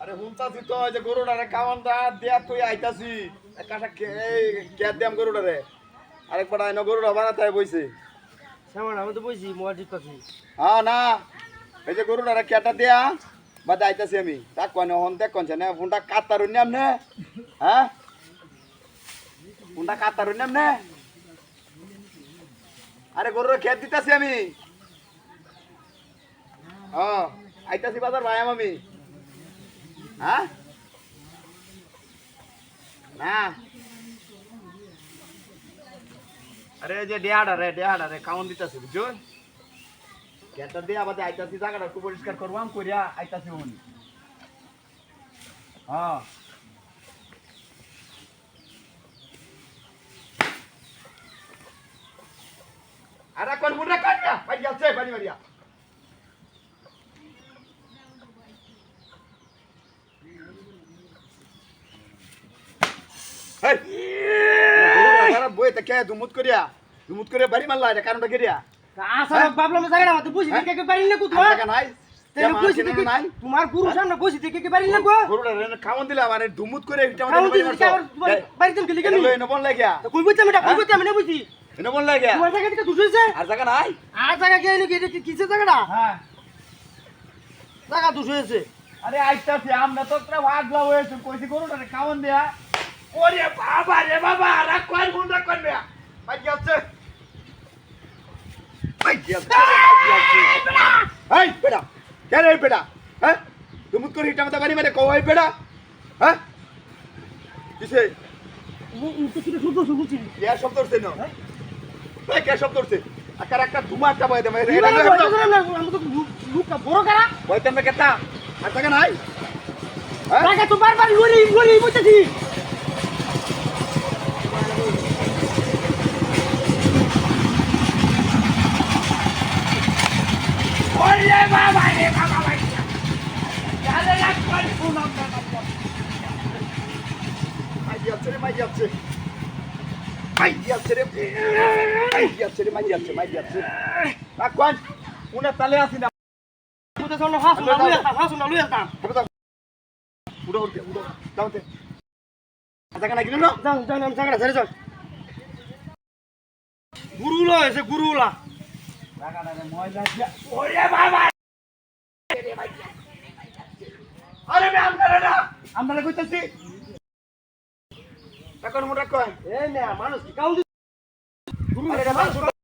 আরে হুনতাছি তো ওই যে গরুটারে কাওয়ানটা দিয়া তুই আইতাছি কাটা কে দিয়াম গরুটারে আরেকবার আইনো গরুটা বানাতে বইছে সামান আমি তো বইছি মোবাইল টিপতাছি। হ্যাঁ না এই যে গরুটারে কেটা দিয়া বাদে আইতাছি আমি তা কয়নো হন দেখ কোনছে না ফোনটা কাতারুন নাম নে হ্যাঁ ফোনটা কাতারুন নাম নে আরে গরুর খেত দিতাছি আমি হ্যাঁ আইতাছি বাজার ভাইয়াম আমি হ্যাঁ না আরে যে ডেহাডা রে কাউন দিতাছি বুঝছো কেটা দিয়ে আবার আইতাছি জায়গাটা একটু পরিষ্কার করবাম করিয়া আইতাছি উনি হ্যাঁ আরে কোন মুন্ডা কাট না ভাই যাচ্ছে বাড়ি বাড়িয়া এই গরুটা বই তা কে দুমুত করিয়া বাড়ি মারলা এটা কারণটা করিয়া আসলে বাবলা মে জায়গা মত বইছি থেকে পারি না কো তোমার টাকা নাই তেল বইছি থেকে নাই তোমার গুরু সামনে বইছি থেকে পারি না কো গরুটা খাওয়ান দিলা মানে দুমুত করে এটা আমাদের বাড়ি মারছো বাড়ি তুমি গলি গলি এনে বল লাগিয়া কই বইতে আমি না বইছি এনে বল লাগিয়া তোমার জায়গা থেকে দুসইছে আর জায়গা নাই আর জায়গা কে এনে কি কিসে জায়গাটা হ্যাঁ জায়গা দুসইছে আরে আইতাছি আমরা তো একটা ভাগলা হয়েছে কইছি গরুটা খাওয়ান দেয়া ওরে বাবা রাখ কোন মুন্ডা করবে ভাই যাচ্ছে এই বেটা কে রে বেটা হ্যাঁ তুমি করে হিটা মতো বাড়ি মানে কও এই বেটা হ্যাঁ কিসে তো কি শুদ্ধ শুনছি কে শব্দ করছে না ভাই কে শব্দ করছে আকার একটা ধুমা একটা বয় দে ভাই আমি তো লুকটা বড় করা বইতে না কেটা আর টাকা নাই হ্যাঁ টাকা তো বারবার লরি বইতেছি ওরে বাবা রে বাবা ভাই যারে রাখ কোন ফোন মাই যাচ্ছে রে মাই যাচ্ছে রাখ কোন উনা তালে আসি না তুই তো সব হাসু না লুইয়া উড়ো দাওতে আচ্ছা কেন গিলো না যান আমি জায়গাটা ছেড়ে যান গুরুলা এসে গুরুলা ওরে বাবা আরে আমরা কইতাছি এখন মোটা কয় এই না মানুষ কি কাউন্ট গুরু